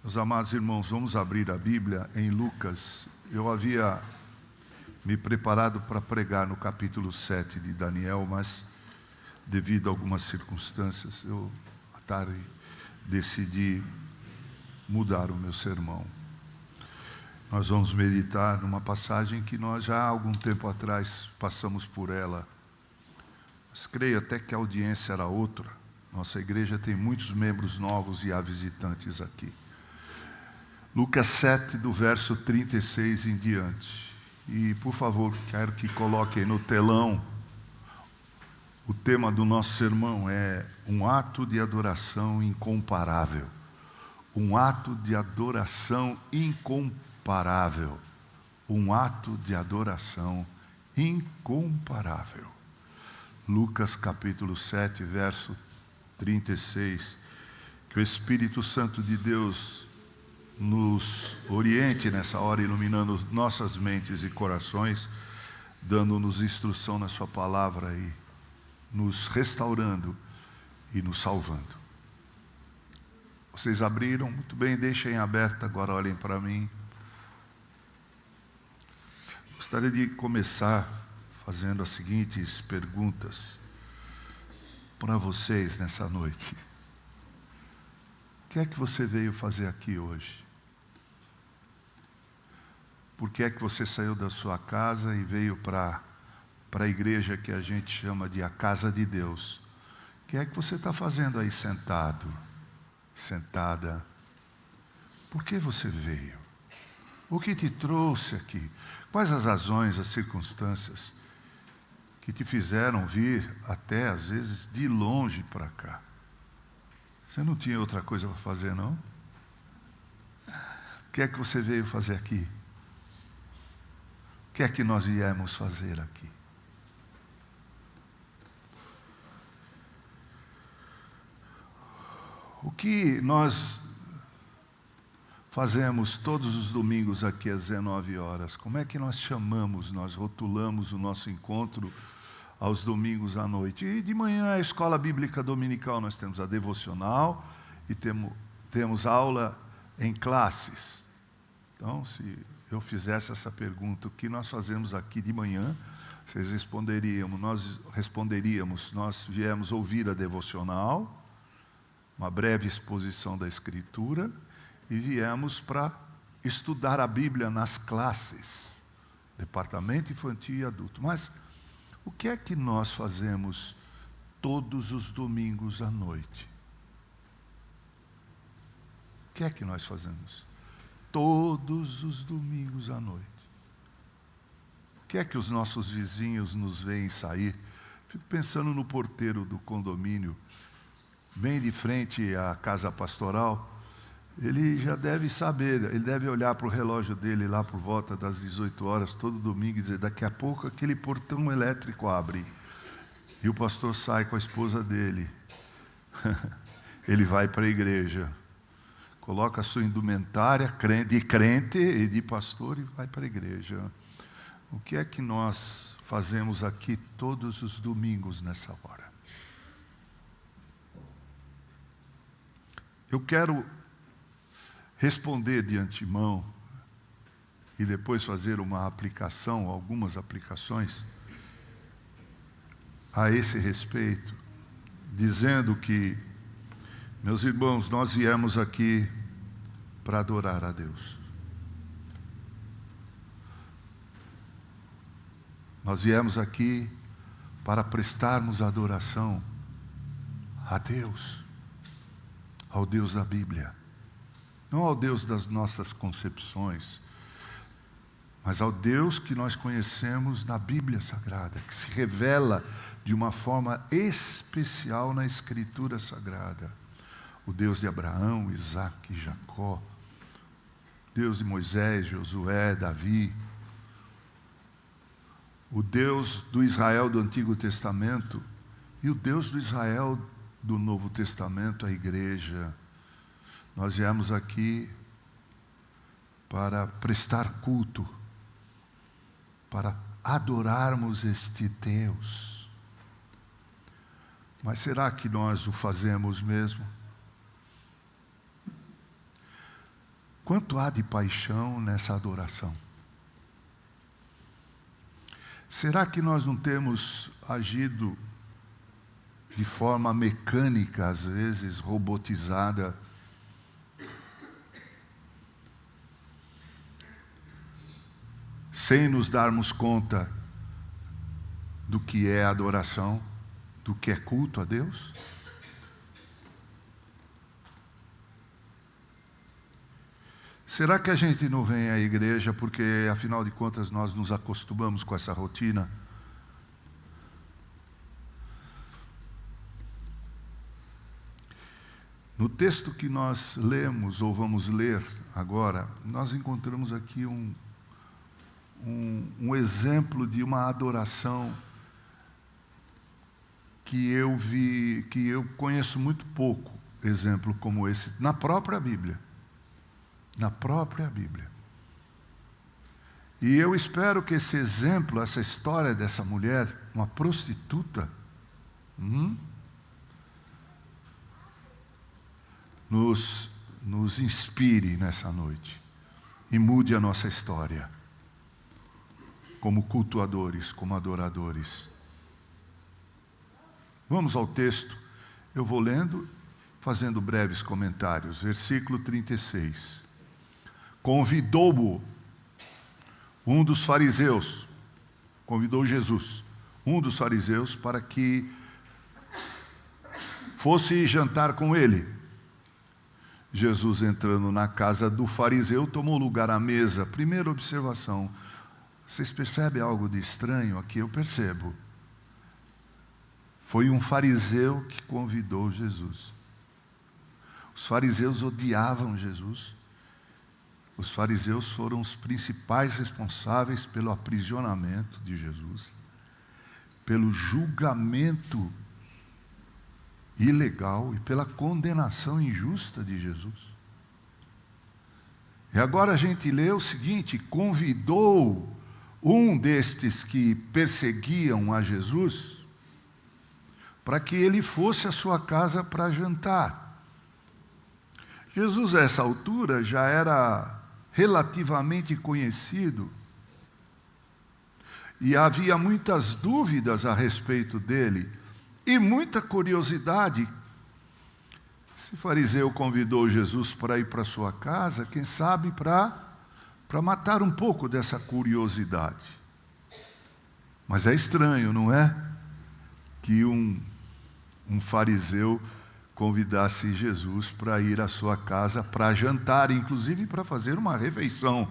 Meus amados irmãos, vamos abrir a Bíblia em Lucas. Eu havia me preparado para pregar no capítulo 7 de Daniel, mas devido a algumas circunstâncias, eu à tarde decidi mudar o meu sermão. Nós vamos meditar numa passagem que nós já há algum tempo atrás passamos por ela, mas creio até que a audiência era outra. Nossa igreja tem muitos membros novos e há visitantes aqui. Lucas 7, do verso 36 em diante. E, por favor, quero que coloquem no telão. O tema do nosso sermão é um ato de adoração incomparável. Um ato de adoração incomparável. Um ato de adoração incomparável. Lucas capítulo 7, verso 36. Que o Espírito Santo de Deus nos oriente nessa hora, iluminando nossas mentes e corações, dando-nos instrução na sua palavra e nos restaurando e nos salvando. Vocês abriram? Muito bem, deixem aberto, agora olhem para mim. Gostaria de começar fazendo as seguintes perguntas para vocês nessa noite. O que é que você veio fazer aqui hoje? Por que é que você saiu da sua casa e veio para a igreja que a gente chama de a casa de Deus? O que é que você está fazendo aí sentado, sentada? Por que você veio? O que te trouxe aqui? Quais as razões, as circunstâncias que te fizeram vir até, às vezes, de longe para cá? Você não tinha outra coisa para fazer, não? O que é que você veio fazer aqui? O que é que nós viemos fazer aqui? O que nós fazemos todos os domingos aqui às 19 horas? Como é que nós chamamos, nós rotulamos o nosso encontro aos domingos à noite? E de manhã a escola bíblica dominical, nós temos a devocional e temos aula em classes. Então, se eu fizesse essa pergunta, o que nós fazemos aqui de manhã, vocês responderíamos, nós viemos ouvir a devocional, uma breve exposição da Escritura, e viemos para estudar a Bíblia nas classes, departamento infantil e adulto. Mas o que é que nós fazemos todos os domingos à noite? O que é que nós fazemos todos os domingos à noite? O que é que os nossos vizinhos nos veem sair? Fico pensando no porteiro do condomínio, bem de frente à casa pastoral. Ele já deve saber, ele deve olhar para o relógio dele lá por volta das 18 horas, todo domingo, e dizer, daqui a pouco aquele portão elétrico abre. E o pastor sai com a esposa dele. Ele vai para a igreja. Coloca a sua indumentária de crente e de pastor e vai para a igreja. O que é que nós fazemos aqui todos os domingos nessa hora? Eu quero responder de antemão e depois fazer uma aplicação, algumas aplicações a esse respeito, dizendo que, meus irmãos, nós viemos aqui para adorar a Deus. Nós viemos aqui para prestarmos adoração a Deus, ao Deus da Bíblia. Não ao Deus das nossas concepções, mas ao Deus que nós conhecemos na Bíblia Sagrada, que se revela de uma forma especial na Escritura Sagrada. O Deus de Abraão, Isaque e Jacó, Deus de Moisés, Josué, Davi, o Deus do Israel do Antigo Testamento e o Deus do Israel do Novo Testamento, a igreja. Nós viemos aqui para prestar culto, para adorarmos este Deus. Mas será que nós o fazemos mesmo? Quanto há de paixão nessa adoração? Será que nós não temos agido de forma mecânica, às vezes robotizada, sem nos darmos conta do que é adoração, do que é culto a Deus? Será que a gente não vem à igreja porque, afinal de contas, nós nos acostumamos com essa rotina? No texto que nós lemos, ou vamos ler agora, nós encontramos aqui um exemplo de uma adoração que eu conheço muito pouco, exemplo como esse, na própria Bíblia. Na própria Bíblia. E eu espero que esse exemplo, essa história dessa mulher, uma prostituta, nos inspire nessa noite e mude a nossa história, como cultuadores, como adoradores. Vamos ao texto, eu vou lendo, fazendo breves comentários. Versículo 36. Convidou-o um dos fariseus, convidou Jesus, um dos fariseus, para que fosse jantar com ele. Jesus, entrando na casa do fariseu, tomou lugar à mesa. Primeira observação, vocês percebem algo de estranho aqui? Eu percebo. Foi um fariseu que convidou Jesus. Os fariseus odiavam Jesus. Os fariseus foram os principais responsáveis pelo aprisionamento de Jesus, pelo julgamento ilegal e pela condenação injusta de Jesus. E agora a gente lê o seguinte: convidou um destes que perseguiam a Jesus para que ele fosse à sua casa para jantar. Jesus, a essa altura, já era relativamente conhecido, e havia muitas dúvidas a respeito dele, e muita curiosidade. Esse fariseu convidou Jesus para ir para sua casa, quem sabe para matar um pouco dessa curiosidade. Mas é estranho, não é? Que um fariseu convidasse Jesus para ir à sua casa para jantar, inclusive para fazer uma refeição.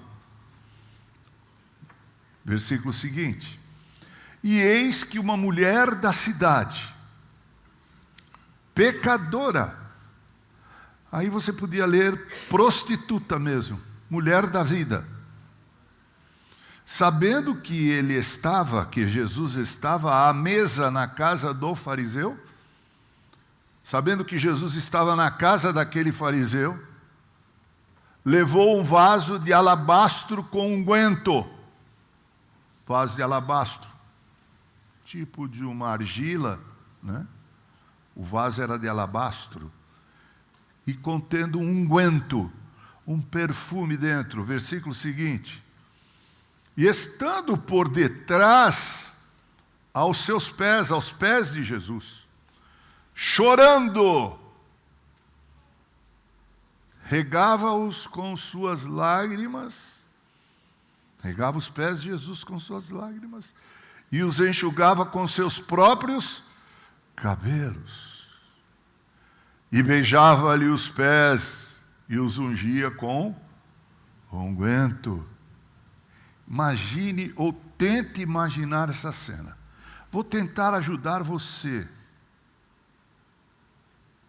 Versículo seguinte: e eis que uma mulher da cidade, pecadora, aí você podia ler prostituta mesmo, mulher da vida, sabendo que Jesus estava à mesa na casa do fariseu, sabendo que Jesus estava na casa daquele fariseu, levou um vaso de alabastro com unguento. Vaso de alabastro, tipo de uma argila, né? O vaso era de alabastro, e contendo um unguento, um perfume dentro. Versículo seguinte: e estando por detrás aos pés de Jesus, chorando, regava-os com suas lágrimas, regava os pés de Jesus com suas lágrimas, e os enxugava com seus próprios cabelos, e beijava-lhe os pés, e os ungia com unguento. Imagine, ou tente imaginar essa cena. Vou tentar ajudar você,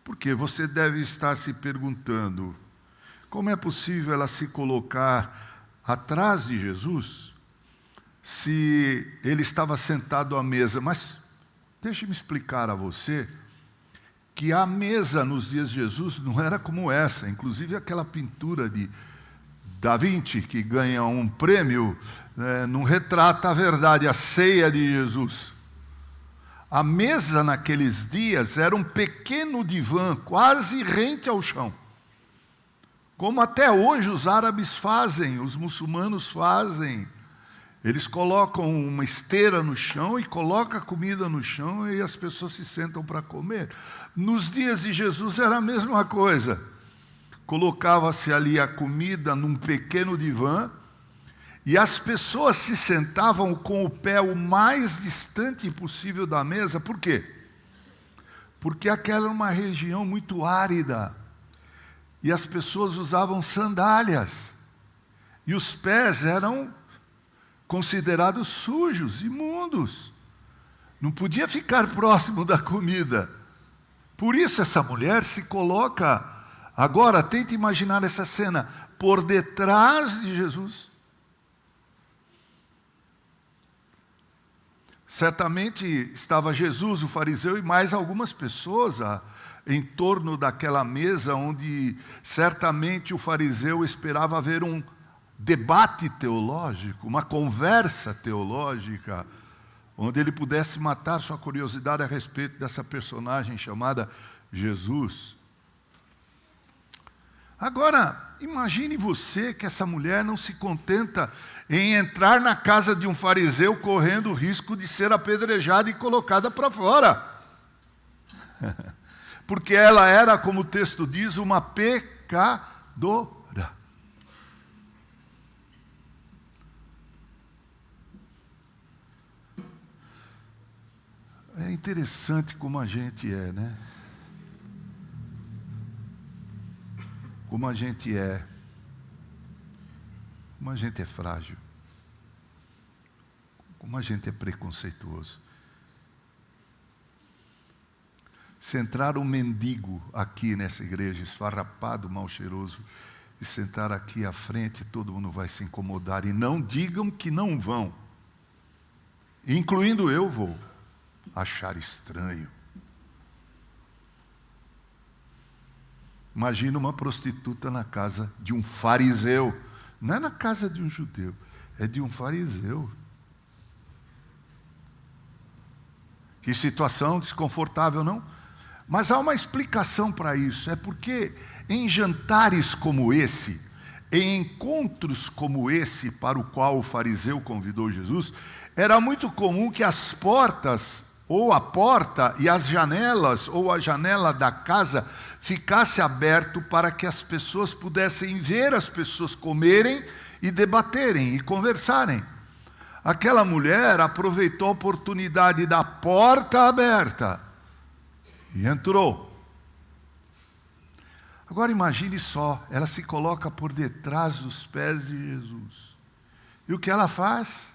porque você deve estar se perguntando: como é possível ela se colocar atrás de Jesus, se ele estava sentado à mesa? Mas deixe-me explicar a você que a mesa nos dias de Jesus não era como essa. Inclusive aquela pintura de Da Vinci, que ganha um prêmio, não retrata a verdade, a ceia de Jesus. A mesa naqueles dias era um pequeno divã, quase rente ao chão, como até hoje os árabes fazem, os muçulmanos fazem. Eles colocam uma esteira no chão e colocam a comida no chão e as pessoas se sentam para comer. Nos dias de Jesus era a mesma coisa. Colocava-se ali a comida num pequeno divã e as pessoas se sentavam com o pé o mais distante possível da mesa. Por quê? Porque aquela era uma região muito árida e as pessoas usavam sandálias e os pés eram considerados sujos, imundos. Não podia ficar próximo da comida. Por isso essa mulher se coloca, agora tente imaginar essa cena, por detrás de Jesus. Certamente estava Jesus, o fariseu e mais algumas pessoas em torno daquela mesa, onde certamente o fariseu esperava ver um debate teológico, uma conversa teológica, onde ele pudesse matar sua curiosidade a respeito dessa personagem chamada Jesus. Agora, imagine você que essa mulher não se contenta em entrar na casa de um fariseu correndo o risco de ser apedrejada e colocada para fora. Porque ela era, como o texto diz, uma pecadora. É interessante como a gente é, né? Como a gente é. Como a gente é frágil. Como a gente é preconceituoso. Se entrar um mendigo aqui nessa igreja, esfarrapado, mal cheiroso, e sentar aqui à frente, todo mundo vai se incomodar. E não digam que não vão. Incluindo eu vou achar estranho. Imagina uma prostituta na casa de um fariseu. Não é na casa de um judeu, é de um fariseu. Que situação desconfortável, não? Mas há uma explicação para isso. É porque em jantares como esse, em encontros como esse para o qual o fariseu convidou Jesus, era muito comum que as portas, ou a porta e as janelas, ou a janela da casa, ficasse aberto para que as pessoas pudessem ver as pessoas comerem e debaterem e conversarem. Aquela mulher aproveitou a oportunidade da porta aberta e entrou. Agora imagine só, ela se coloca por detrás dos pés de Jesus. E o que ela faz?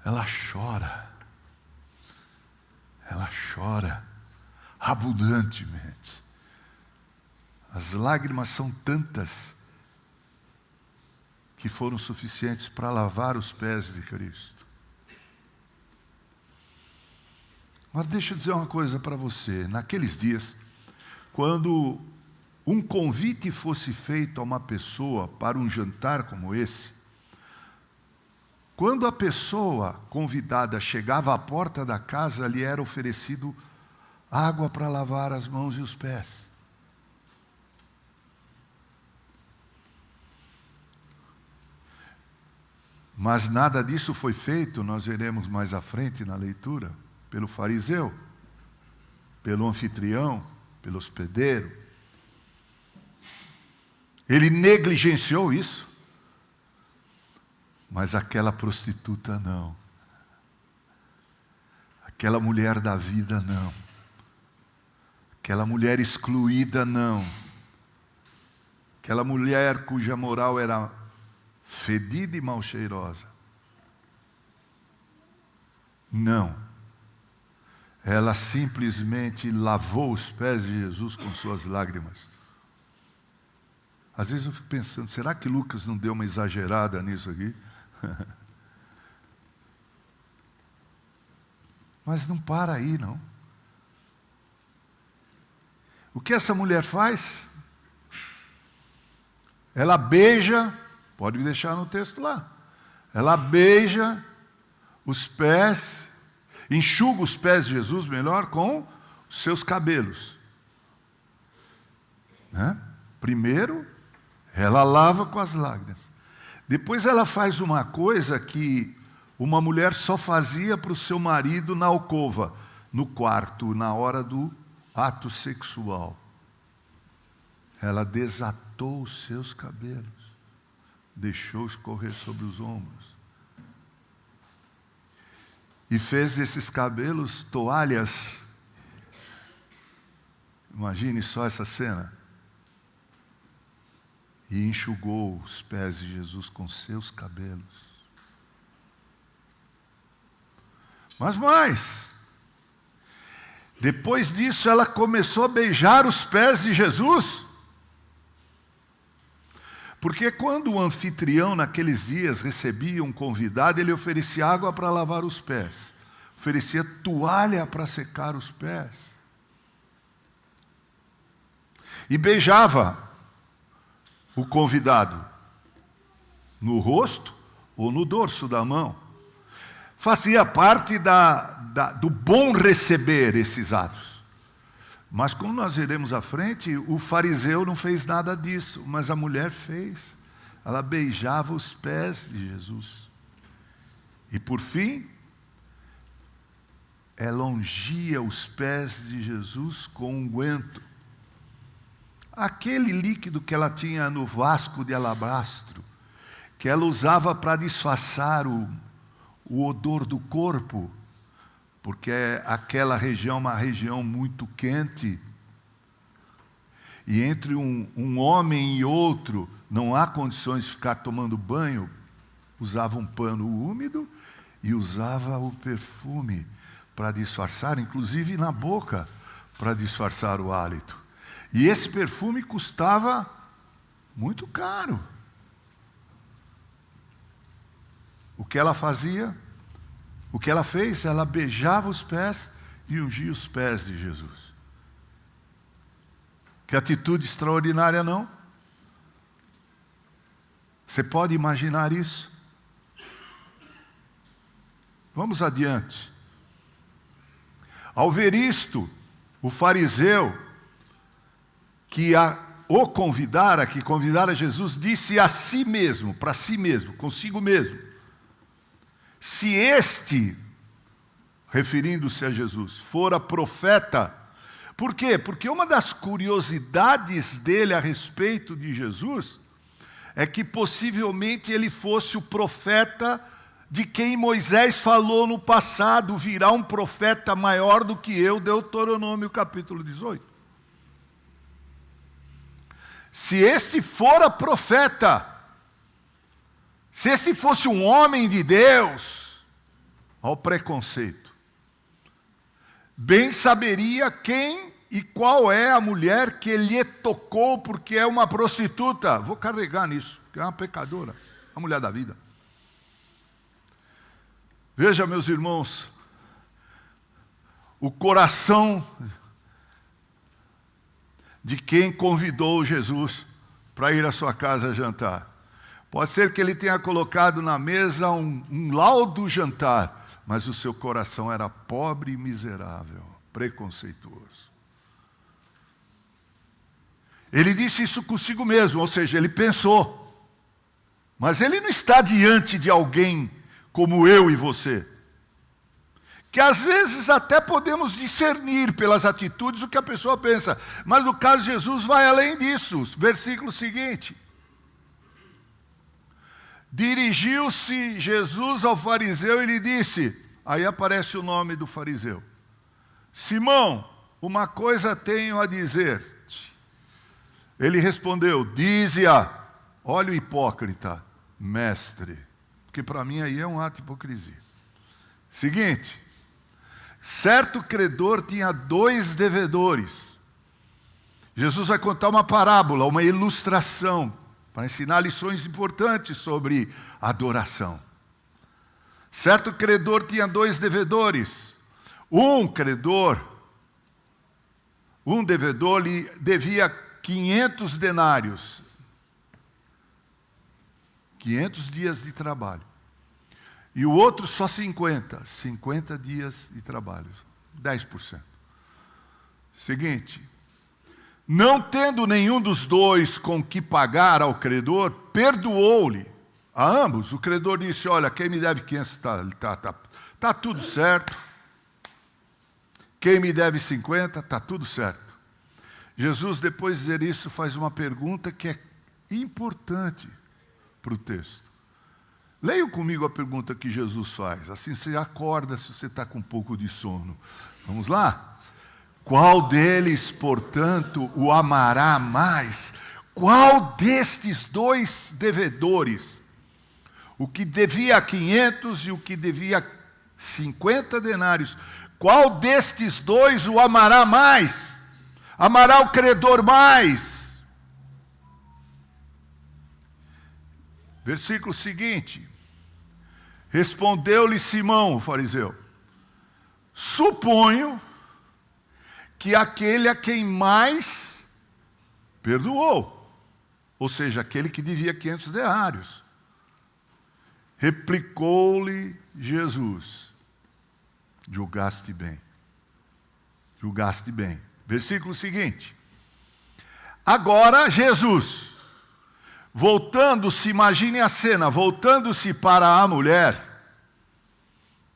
Ela chora. Ela chora abundantemente. As lágrimas são tantas que foram suficientes para lavar os pés de Cristo. Mas deixa eu dizer uma coisa para você. Naqueles dias, quando um convite fosse feito a uma pessoa para um jantar como esse, quando a pessoa convidada chegava à porta da casa, lhe era oferecido água para lavar as mãos e os pés. Mas nada disso foi feito, nós veremos mais à frente na leitura, pelo fariseu, pelo anfitrião, pelo hospedeiro. Ele negligenciou isso, mas aquela prostituta não. Aquela mulher da vida não. Aquela mulher excluída não. Aquela mulher cuja moral era fedida e mal cheirosa. Não. Ela simplesmente lavou os pés de Jesus com suas lágrimas. Às vezes eu fico pensando, será que Lucas não deu uma exagerada nisso aqui? Mas não para aí, não. O que essa mulher faz? Ela beija, pode deixar no texto lá. Ela beija os pés, enxuga os pés de Jesus, melhor, com os seus cabelos. Né? Primeiro, ela lava com as lágrimas. Depois ela faz uma coisa que uma mulher só fazia para o seu marido na alcova, no quarto, na hora do ato sexual. Ela desatou os seus cabelos, deixou escorrer sobre os ombros. E fez desses cabelos toalhas. Imagine só essa cena. E enxugou os pés de Jesus com seus cabelos. Mas mais, depois disso ela começou a beijar os pés de Jesus. Porque quando o anfitrião naqueles dias recebia um convidado, ele oferecia água para lavar os pés, oferecia toalha para secar os pés. E beijava o convidado no rosto ou no dorso da mão. Fazia parte do bom receber esses atos. Mas como nós veremos à frente, o fariseu não fez nada disso, mas a mulher fez. Ela beijava os pés de Jesus. E por fim, ela ungia os pés de Jesus com unguento. Aquele líquido que ela tinha no vasco de alabastro, que ela usava para disfarçar o odor do corpo, porque aquela região é uma região muito quente, e entre um homem e outro não há condições de ficar tomando banho. Usava um pano úmido e usava o perfume para disfarçar, inclusive na boca, para disfarçar o hálito. E esse perfume custava muito caro. O que ela fazia? O que ela fez? Ela beijava os pés e ungia os pés de Jesus. Que atitude extraordinária, não? Você pode imaginar isso? Vamos adiante. Ao ver isto, o fariseu que o convidara, que convidara Jesus, disse a si mesmo, para si mesmo, consigo mesmo: se este, referindo-se a Jesus, fora profeta. Por quê? Porque uma das curiosidades dele a respeito de Jesus é que possivelmente ele fosse o profeta de quem Moisés falou no passado: virá um profeta maior do que eu, Deuteronômio capítulo 18. Se este fora profeta, se este fosse um homem de Deus, ao preconceito, bem saberia quem e qual é a mulher que lhe tocou, porque é uma prostituta. Vou carregar nisso, porque é uma pecadora, a mulher da vida. Veja, meus irmãos, o coração de quem convidou Jesus para ir à sua casa jantar. Pode ser que ele tenha colocado na mesa um laudo jantar, mas o seu coração era pobre e miserável, preconceituoso. Ele disse isso consigo mesmo, ou seja, ele pensou. Mas ele não está diante de alguém como eu e você, que às vezes até podemos discernir pelas atitudes o que a pessoa pensa, mas no caso de Jesus vai além disso. Versículo seguinte: dirigiu-se Jesus ao fariseu e lhe disse, aí aparece o nome do fariseu: Simão, uma coisa tenho a dizer. Ele respondeu: dize-a. Olha o hipócrita, mestre, porque para mim aí é um ato de hipocrisia. Seguinte: certo credor tinha 2 devedores. Jesus vai contar uma parábola, uma ilustração, para ensinar lições importantes sobre adoração. Certo credor tinha 2 devedores. Um devedor lhe devia 500 denários. 500 dias de trabalho. E o outro só 50 dias de trabalho, 10%. Seguinte, Não tendo nenhum dos dois com que pagar ao credor, perdoou-lhe a ambos. O credor disse: olha, quem me deve 500 tá tudo certo. Quem me deve 50, tá tudo certo. Jesus, depois de dizer isso, faz uma pergunta que é importante para o texto. Leiam comigo a pergunta que Jesus faz. Assim você acorda se você está com um pouco de sono. Vamos lá? Qual deles, portanto, o amará mais? Qual destes dois devedores, o que devia 500 e o que devia 50 denários, qual destes dois o amará mais? Amará o credor mais? Versículo seguinte. Respondeu-lhe Simão, o fariseu: suponho que aquele a quem mais perdoou, ou seja, aquele que devia 500 denários. Replicou-lhe Jesus: julgaste bem. Julgaste bem. Versículo seguinte. Agora Jesus, voltando-se, imagine a cena, voltando-se para a mulher,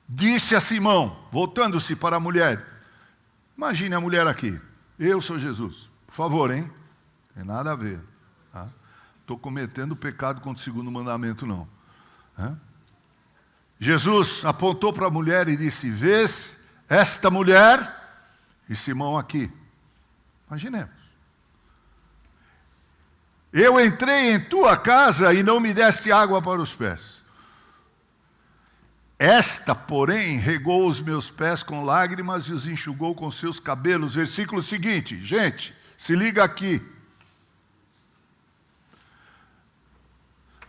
disse a Simão, voltando-se para a mulher, imagine a mulher aqui: eu sou Jesus, por favor, hein? Tem nada a ver. Estou cometendo pecado contra o segundo mandamento, não. Jesus apontou para a mulher e disse: vês esta mulher? E Simão aqui. Imaginemos. Eu entrei em tua casa e não me deste água para os pés. Esta, porém, regou os meus pés com lágrimas e os enxugou com seus cabelos. Versículo seguinte, gente, se liga aqui.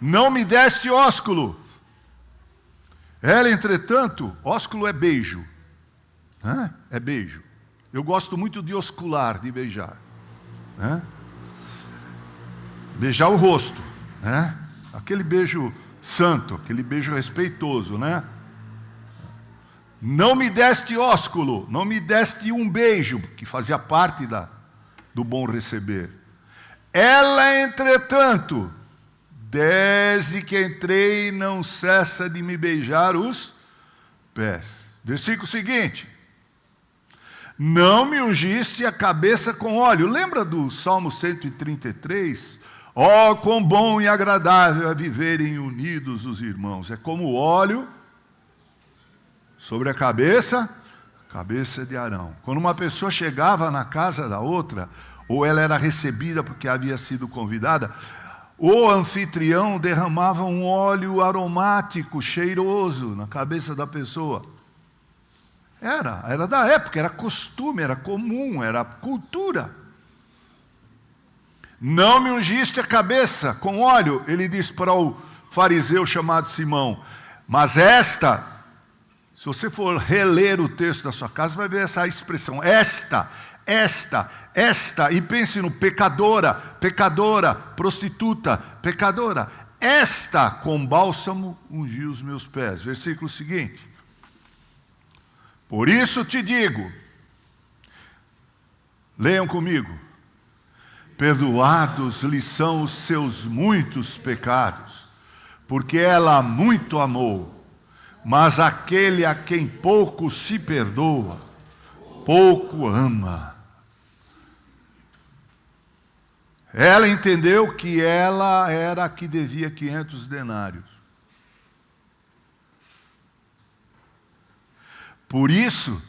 Não me deste ósculo. Ela, entretanto, ósculo é beijo. É beijo. Eu gosto muito de oscular, de beijar. Beijar o rosto. Aquele beijo santo, aquele beijo respeitoso, né? Não me deste ósculo, não me deste um beijo, que fazia parte do bom receber. Ela, entretanto, desde que entrei, não cessa de me beijar os pés. Versículo seguinte. Não me ungiste a cabeça com óleo. Lembra do Salmo 133? Ó, quão bom e agradável é viverem unidos os irmãos. É como o óleo sobre a cabeça de Arão. Quando uma pessoa chegava na casa da outra, ou ela era recebida porque havia sido convidada, o anfitrião derramava um óleo aromático, cheiroso, na cabeça da pessoa. Era da época, era costume, era comum, era cultura. Não me ungiste a cabeça com óleo, ele diz para o fariseu chamado Simão. Mas esta, se você for reler o texto da sua casa, vai ver essa expressão, esta, e pense no pecadora, prostituta, pecadora. Esta com bálsamo ungiu os meus pés. Versículo seguinte. Por isso te digo, leiam comigo, perdoados lhe são os seus muitos pecados, porque ela muito amou, mas aquele a quem pouco se perdoa, pouco ama. Ela entendeu que ela era a que devia 500 denários. Por isso,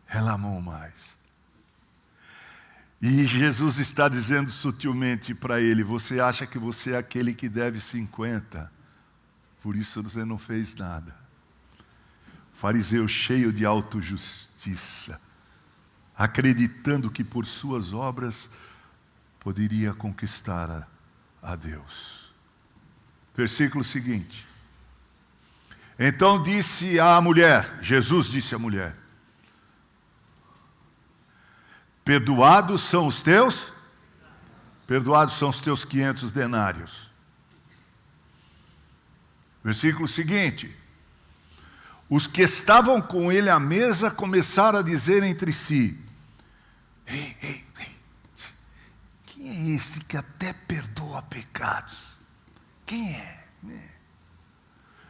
ela amou mais. E Jesus está dizendo sutilmente para ele: você acha que você é aquele que deve 50, por isso você não fez nada. Fariseu cheio de autojustiça, acreditando que por suas obras poderia conquistar a Deus. Versículo seguinte. Então disse à mulher, Jesus disse à mulher: perdoados são os teus 500 denários. Versículo seguinte. Os que estavam com ele à mesa começaram a dizer entre si: Ei, ei, ei. Quem é esse que até perdoa pecados? Quem é?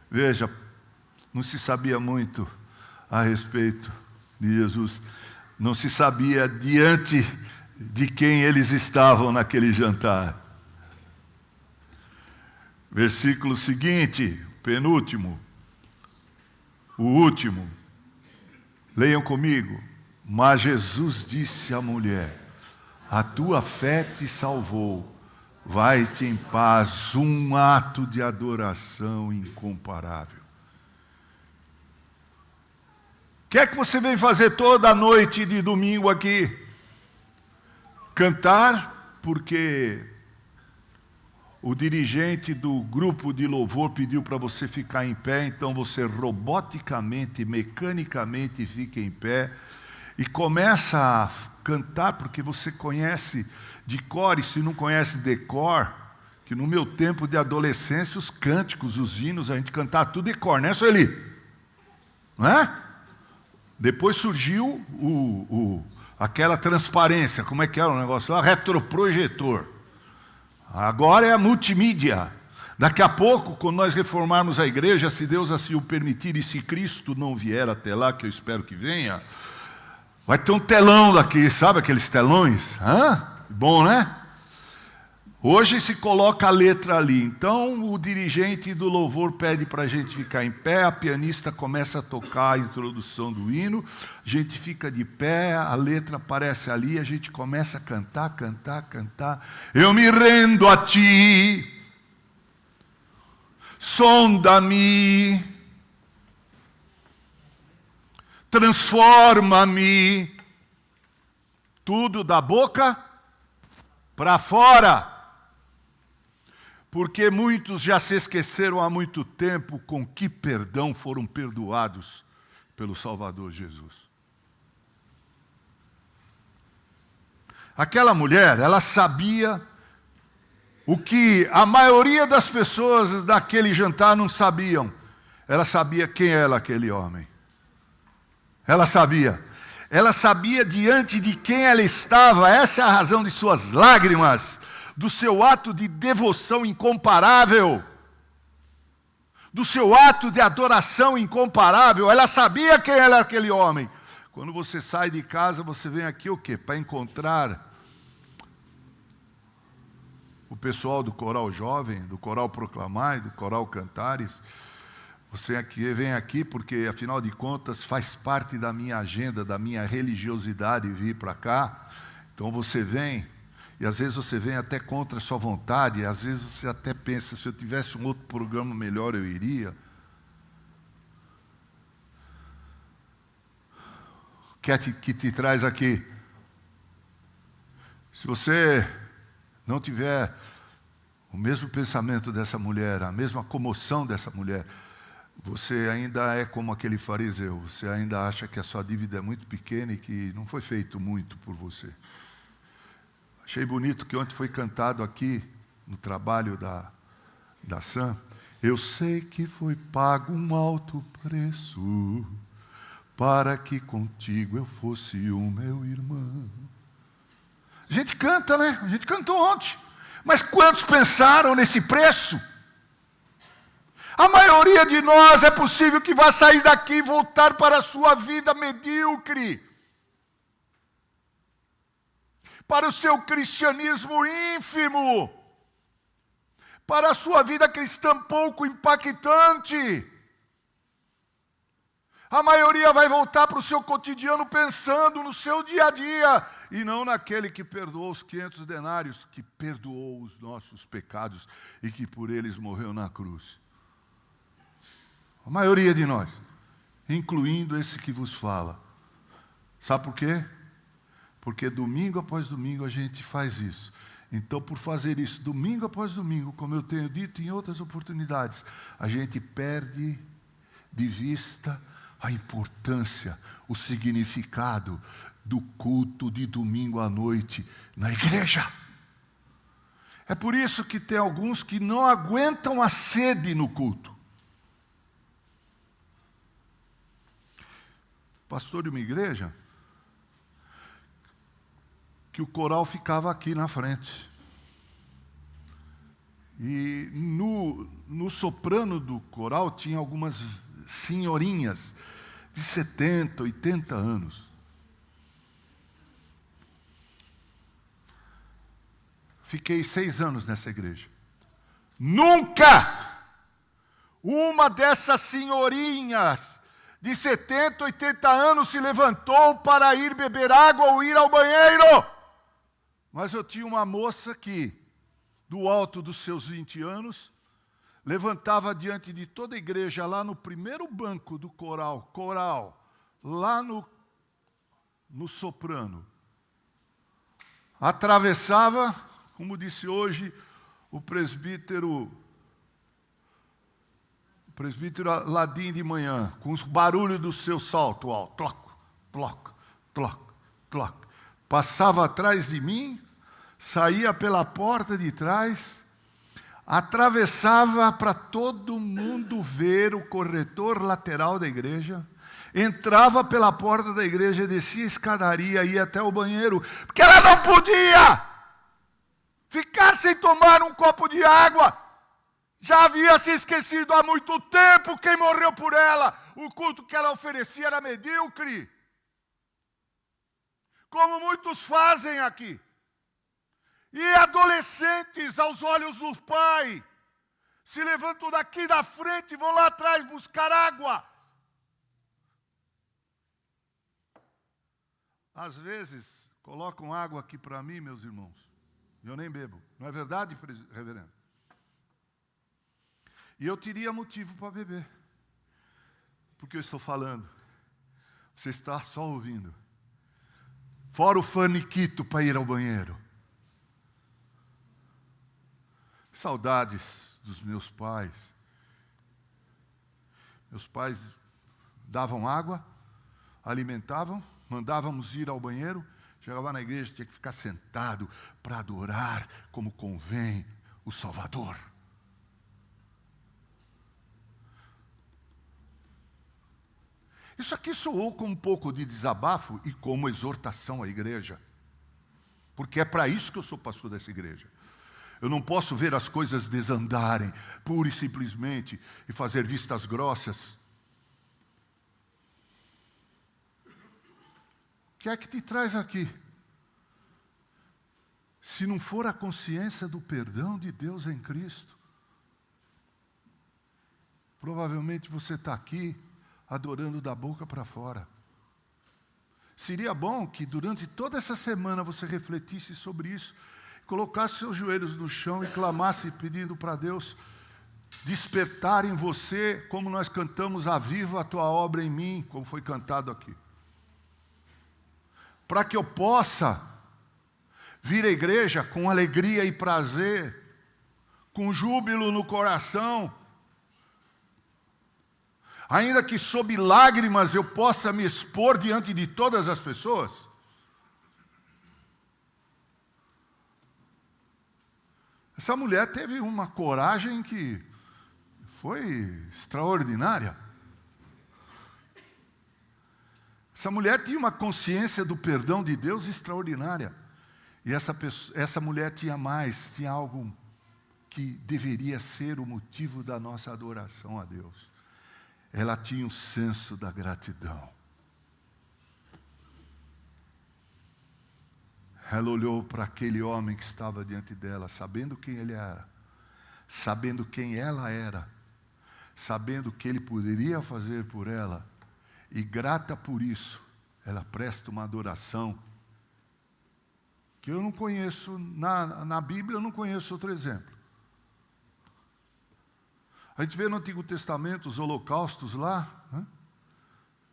Veja, não se sabia muito a respeito de Jesus. Não se sabia diante de quem eles estavam naquele jantar. Versículo seguinte, penúltimo, o último. Leiam comigo. Mas Jesus disse à mulher: a tua fé te salvou. Vai-te em paz, um ato de adoração incomparável. O que é que você vem fazer toda noite de domingo aqui? Cantar, porque o dirigente do grupo de louvor pediu para você ficar em pé, então você roboticamente, mecanicamente fica em pé e começa a cantar porque você conhece de cor, e se não conhece de cor, que no meu tempo de adolescência os cânticos, os hinos, a gente cantava tudo de cor, né, Sueli? Não é? Depois surgiu aquela transparência, como é que era o negócio lá? Retroprojetor. Agora é a multimídia. Daqui a pouco, quando nós reformarmos a igreja, se Deus assim o permitir, e se Cristo não vier até lá, que eu espero que venha, vai ter um telão daqui, sabe aqueles telões? Bom, né? Hoje se coloca a letra ali. Então o dirigente do louvor pede para a gente ficar em pé, a pianista começa a tocar a introdução do hino, a gente fica de pé, a letra aparece ali, a gente começa a cantar, cantar, cantar. Eu me rendo a ti, sonda-me, transforma-me, tudo da boca para fora. Porque muitos já se esqueceram há muito tempo com que perdão foram perdoados pelo Salvador Jesus. Aquela mulher, ela sabia o que a maioria das pessoas daquele jantar não sabiam. Ela sabia quem era aquele homem. Ela sabia. Ela sabia diante de quem ela estava. Essa é a razão de suas lágrimas, do seu ato de devoção incomparável, do seu ato de adoração incomparável. Ela sabia quem era aquele homem. Quando você sai de casa, você vem aqui o quê? Para encontrar o pessoal do coral jovem, do coral Proclamar, do coral Cantares. Você vem aqui porque, afinal de contas, faz parte da minha agenda, da minha religiosidade vir para cá. Então você vem. E às vezes você vem até contra a sua vontade, e às vezes você até pensa, se eu tivesse um outro programa melhor eu iria. O que é que te traz aqui? Se você não tiver o mesmo pensamento dessa mulher, a mesma comoção dessa mulher, você ainda é como aquele fariseu, você ainda acha que a sua dívida é muito pequena e que não foi feito muito por você. Achei bonito que ontem foi cantado aqui, no trabalho da Sam. Eu sei que foi pago um alto preço, para que contigo eu fosse o meu irmão. A gente canta, né? A gente cantou ontem. Mas quantos pensaram nesse preço? A maioria de nós é possível que vá sair daqui e voltar para a sua vida medíocre, para o seu cristianismo ínfimo, para a sua vida cristã pouco impactante. A maioria vai voltar para o seu cotidiano pensando no seu dia a dia, e não naquele que perdoou os 500 denários, que perdoou os nossos pecados e que por eles morreu na cruz. A maioria de nós, incluindo esse que vos fala. Sabe por quê? Porque domingo após domingo a gente faz isso. Então, por fazer isso domingo após domingo, como eu tenho dito em outras oportunidades, a gente perde de vista a importância, o significado do culto de domingo à noite na igreja. É por isso que tem alguns que não aguentam a sede no culto. Pastor de uma igreja, que o coral ficava aqui na frente. E no soprano do coral tinha algumas senhorinhas de 70, 80 anos. Fiquei 6 anos nessa igreja. Nunca uma dessas senhorinhas de 70, 80 anos se levantou para ir beber água ou ir ao banheiro. Mas eu tinha uma moça que, do alto dos seus 20 anos, levantava diante de toda a igreja, lá no primeiro banco do coral, lá no soprano. Atravessava, como disse hoje o presbítero Ladim de manhã, com os barulhos do seu salto alto, tloc, tloc, tloc, tloc. Passava atrás de mim, saía pela porta de trás, atravessava para todo mundo ver o corredor lateral da igreja, entrava pela porta da igreja, descia a escadaria, ia até o banheiro, porque ela não podia ficar sem tomar um copo de água. Já havia se esquecido há muito tempo quem morreu por ela. O culto que ela oferecia era medíocre, como muitos fazem aqui. E adolescentes, aos olhos do pai, se levantam daqui da frente e vão lá atrás buscar água. Às vezes, colocam água aqui para mim, meus irmãos, e eu nem bebo. Não é verdade, reverendo? E eu teria motivo para beber. Porque eu estou falando. Você está só ouvindo. Fora o faniquito para ir ao banheiro. Saudades dos meus pais. Meus pais davam água, alimentavam, mandávamos ir ao banheiro, chegava na igreja, tinha que ficar sentado para adorar como convém o Salvador. Isso aqui soou com um pouco de desabafo e como exortação à igreja. Porque é para isso que eu sou pastor dessa igreja. Eu não posso ver as coisas desandarem, pura e simplesmente, e fazer vistas grossas. O que é que te traz aqui? Se não for a consciência do perdão de Deus em Cristo, provavelmente você está aqui adorando da boca para fora. Seria bom que durante toda essa semana você refletisse sobre isso, colocasse seus joelhos no chão e clamasse pedindo para Deus despertar em você, como nós cantamos, aviva a tua obra em mim, como foi cantado aqui. Para que eu possa vir à igreja com alegria e prazer, com júbilo no coração, ainda que sob lágrimas eu possa me expor diante de todas as pessoas. Essa mulher teve uma coragem que foi extraordinária. Essa mulher tinha uma consciência do perdão de Deus extraordinária. E essa mulher tinha algo que deveria ser o motivo da nossa adoração a Deus. Ela tinha o senso da gratidão. Ela olhou para aquele homem que estava diante dela, sabendo quem ele era, sabendo quem ela era, sabendo o que ele poderia fazer por ela, e grata por isso, ela presta uma adoração que eu não conheço, na Bíblia eu não conheço outro exemplo. A gente vê no Antigo Testamento os holocaustos lá, né?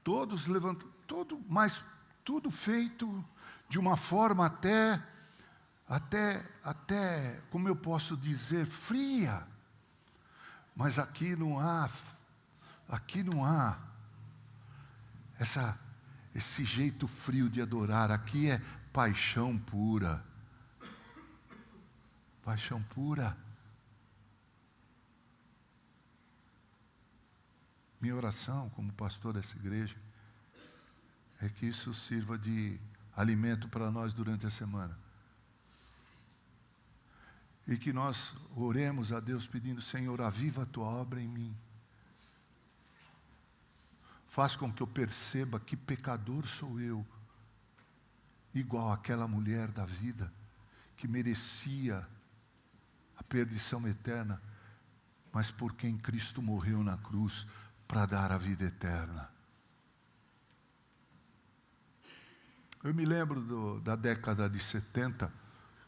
Todos levantados, mas tudo feito de uma forma até, como eu posso dizer, fria. Mas aqui não há esse jeito frio de adorar. Aqui é paixão pura. Paixão pura. Minha oração como pastor dessa igreja é que isso sirva de alimento para nós durante a semana. E que nós oremos a Deus pedindo: Senhor, aviva a tua obra em mim. Faz com que eu perceba que pecador sou eu, igual àquela mulher da vida, que merecia a perdição eterna, mas por quem Cristo morreu na cruz para dar a vida eterna. Eu me lembro da década de 70,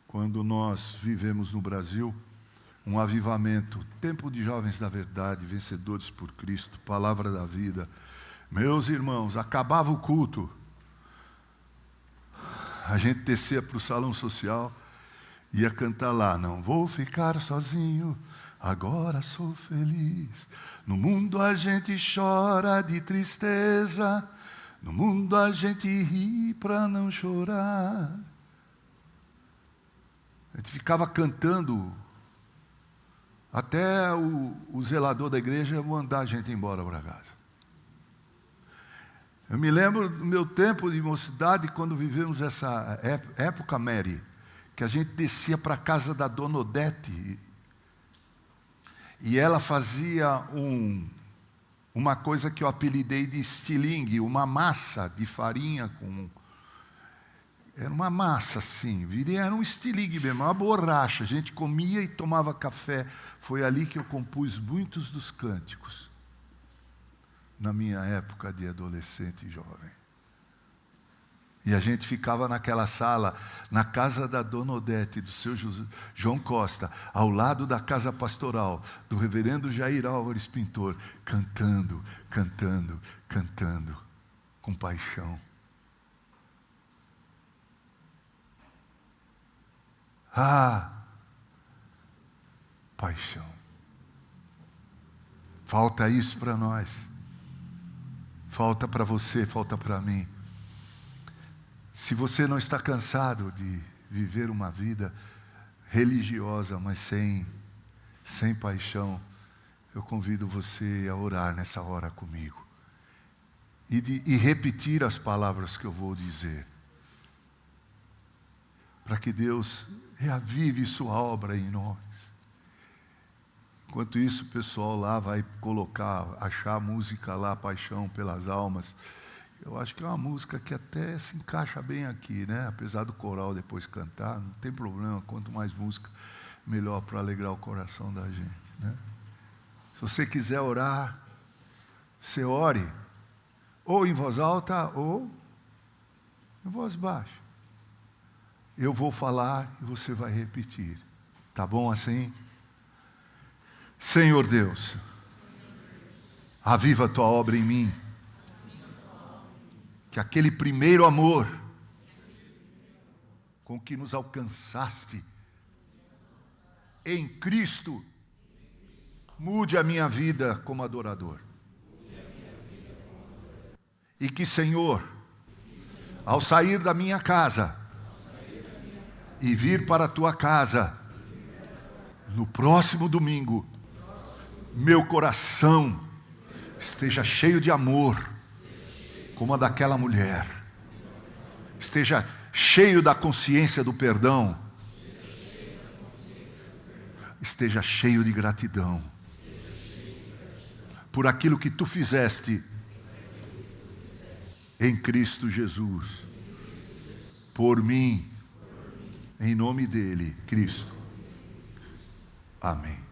quando nós vivemos no Brasil, um avivamento, tempo de jovens da verdade, vencedores por Cristo, palavra da vida. Meus irmãos, acabava o culto, a gente descia para o salão social, ia cantar lá: não vou ficar sozinho, agora sou feliz. No mundo a gente chora de tristeza, no mundo a gente ri para não chorar. A gente ficava cantando, até o zelador da igreja mandar a gente embora para casa. Eu me lembro do meu tempo de mocidade, quando vivemos essa época, Mary, que a gente descia para a casa da Dona Odete, e ela fazia uma coisa que eu apelidei de estilingue, uma massa de farinha com... Era uma massa assim, era um estilingue mesmo, uma borracha. A gente comia e tomava café. Foi ali que eu compus muitos dos cânticos, na minha época de adolescente e jovem. E a gente ficava naquela sala, na casa da Dona Odete, do seu João Costa, ao lado da casa pastoral, do reverendo Jair Álvares Pintor, cantando, cantando, cantando, com paixão. Ah, paixão. Falta isso para nós. Falta para você, falta para mim. Se você não está cansado de viver uma vida religiosa, mas sem paixão, eu convido você a orar nessa hora comigo. E repetir as palavras que eu vou dizer, para que Deus reavive sua obra em nós. Enquanto isso, o pessoal lá vai achar a música lá, Paixão pelas Almas. Eu acho que é uma música que até se encaixa bem aqui, né? Apesar do coral depois cantar, não tem problema. Quanto mais música, melhor para alegrar o coração da gente, né? Se você quiser orar, você ore, ou em voz alta, ou em voz baixa. Eu vou falar e você vai repetir. Tá bom assim? Senhor Deus, aviva a tua obra em mim. Que aquele primeiro amor com que nos alcançaste em Cristo mude a minha vida como adorador. E que, Senhor, ao sair da minha casa e vir para a tua casa no próximo domingo, meu coração esteja cheio de amor, como a daquela mulher, esteja cheio da consciência do perdão, esteja cheio de gratidão por aquilo que tu fizeste em Cristo Jesus, por mim, em nome dele, Cristo. Amém.